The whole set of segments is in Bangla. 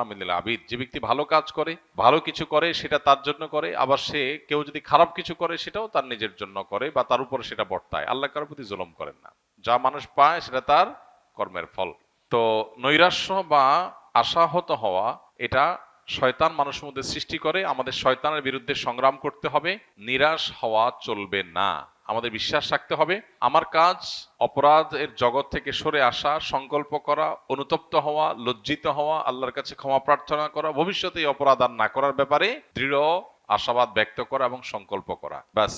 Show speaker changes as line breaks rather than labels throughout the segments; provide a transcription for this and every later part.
মিনাল আবিদ, যে ব্যক্তি ভালো কাজ করে, ভালো কিছু করে সেটা তার জন্য করে, আবার সে কেউ যদি খারাপ কিছু করে সেটাও তার নিজের জন্য করে বা তার উপরে সেটা বর্তায়। আল্লাহ কারোর প্রতি জুলুম করেন না, যা মানুষ পায় সেটা তার কর্মের ফল। তো নৈরাশ্য বা আশাহত হওয়া, এটা শয়তান মানুষের মধ্যে সৃষ্টি করে। আমাদের শয়তানের বিরুদ্ধে সংগ্রাম করতে হবে, নিরাশ হওয়া চলবে না। আমাদের বিশ্বাস রাখতে হবে আমার কাজ অপরাধের জগৎ থেকে সরে আসা, সংকল্প করা, অনুতপ্ত হওয়া, লজ্জিত হওয়া, আল্লাহর কাছে ক্ষমা প্রার্থনা করা, ভবিষ্যতে এই অপরাধ আর না করার ব্যাপারে দৃঢ় আশাবাদ ব্যক্ত করা এবং সংকল্প করা। ব্যাস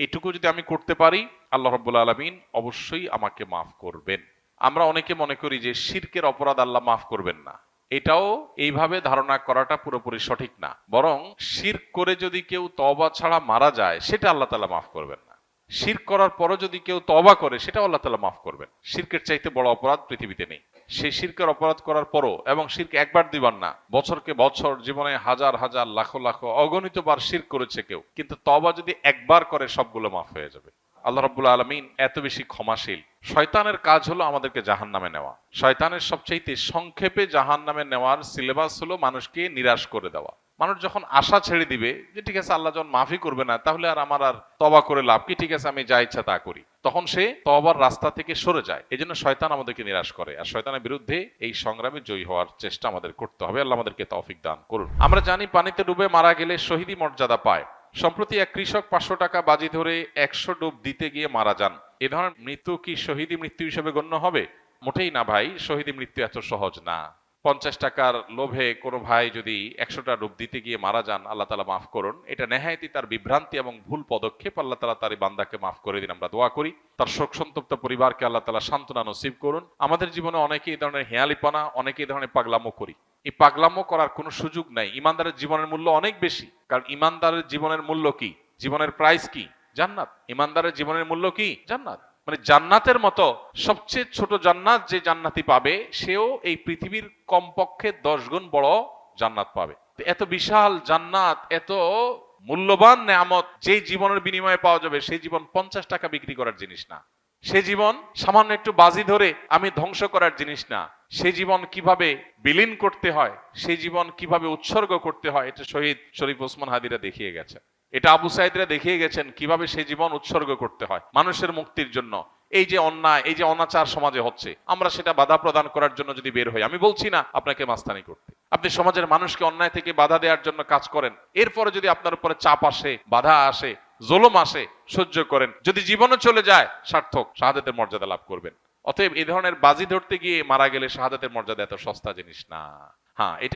এইটুকু যদি আমি করতে পারি, আল্লাহ রাব্বুল আলামিন অবশ্যই আমাকে মাফ করবেন। আমরা অনেকে মনে করি যে শিরকের অপরাধ আল্লাহ মাফ করবেন না। এটাও এইভাবে ধারণা করাটা পুরোপুরি সঠিক না। বরং শিরক করে যদি কেউ তওবা ছাড়া মারা যায়, সেটা আল্লাহ তাআলা মাফ করবেন না। শিরক করার পরও যদি কেউ তওবা করে, সেটাও আল্লাহ তাআলা মাফ করবেন। শিরকের চাইতে বড় অপরাধ পৃথিবীতে নেই। সেই শিরকের অপরাধ করার পরও, এবং শিরক একবার দুইবার না, বছরকে বছর, জীবনে হাজার হাজার লাখো লাখো অগণিত বার শিরক করেছে কেউ, কিন্তু তওবা যদি একবার করে সবগুলো মাফ হয়ে যাবে। আল্লাহ রাব্বুল আলামিন এত বেশি ক্ষমাশীল। শয়তানের কাজ হলো আমাদেরকে জাহান্নামে নেওয়া। শয়তানের সবচাইতে সংক্ষেপে জাহান্নামে নেওয়ার সিলেবাস হলো মানুষকে নিরাশ করে দেওয়া। মানুষ যখন আশা ছেড়ে দিবে যে ঠিক আছে আল্লাহ যখন মাফই করবে না, তাহলে আর আমার আর তওবা করে লাভ কি, ঠিক আছে আমি যা ইচ্ছা তা করি, তখন সে তওবার রাস্তা থেকে সরে যায়। এজন্য শয়তান আমাদেরকে নিরাশ করে, আর শয়তানের বিরুদ্ধে এই সংগ্রামে জয়ী হওয়ার চেষ্টা আমাদের করতে হবে। আল্লাহ আমাদেরকে তৌফিক দান করুন। আমরা জানি পানিতে ডুবে মারা গেলে শহীদি মর্যাদা পায়। সম্প্রতি এক কৃষক 500 টাকা বাজি ধরে 100 ডুব দিতে গিয়ে মারা যান। এ ধরনের মৃত্যু কি শহীদি মৃত্যু হিসেবে গণ্য হবে? মোটেই না ভাই, শহীদি মৃত্যু এত সহজ না। 50 টাকার লোভে কোনো ভাই যদি 100টা ডুব দিতে গিয়ে মারা যান, আল্লাহ তাআলা মাফ করুন। এটা নেহায়েতই তার বিভ্রান্তি এবং ভুল পদক্ষেপ। আল্লাহ তাআলা তার এই বান্দাকে মাফ করে দিন, আমরা দোয়া করি। তার শোক সন্তপ্ত পরিবারকে আল্লাহ তাআলা সান্ত্বনা নসিব করুন। আমাদের জীবনে অনেকে এই ধরনের হেয়ালিপনা, অনেকে এই ধরনের পাগলামো করি। এই পাগলামো করার কোনো সুযোগ নাই। ইমানদারের জীবনের মূল্য অনেক বেশি। কারণ ইমানদারের জীবনের মূল্য কি? জীবনের প্রাইস কি? জান্নাত। ইমানদারের জীবনের মূল্য কি? জান্নাত। মানে জান্নাতের মতো সবচেয়ে ছোট জান্নাত যে জান্নাতি পাবে, সেও এই পৃথিবীর কমপক্ষে 10 গুণ বড় জান্নাত পাবে। এত বিশাল জান্নাত, এত মূল্যবান নেয়ামত যে জীবনের বিনিময়ে পাওয়া যাবে, সেই জীবন 50 টাকা বিক্রি করার জিনিস না। সে জীবন সামান্য একটু বাজি ধরে আমি ধ্বংস করার জিনিস না। সে জীবন কিভাবে বিলীন করতে হয়, সেই জীবন কিভাবে উৎসর্গ করতে হয়, এটা শহীদ শরীফ ওসমান হাদিরা দেখিয়ে গেছে। এটা আবু সাইদরা দেখিয়ে গেছেন কিভাবে সেই জীবন উৎসর্গ করতে হয় মানুষের মুক্তির জন্য। এই যে অন্যায়, এই যে অনাচার সমাজে হচ্ছে, আমরা সেটা বাধা প্রদান করার জন্য যদি বের হই, আমি বলছি না আপনাকে মাস্তানি করতে, আপনি সমাজের মানুষকে অন্যায় থেকে বাধা দেওয়ার জন্য কাজ করেন। এরপরে যদি আপনার উপরে চাপ আসে, বাধা আসে, জুলুম আসে, সহ্য করেন। যদি জীবনও চলে যায়, সার্থক, শাহাদাতের মর্যাদা লাভ করবেন। অতএব এই ধরনের বাজি ধরতে গিয়ে মারা গেলে শাহাদাতের মর্যাদা এত সস্তা জিনিস না। হ্যাঁ, এটা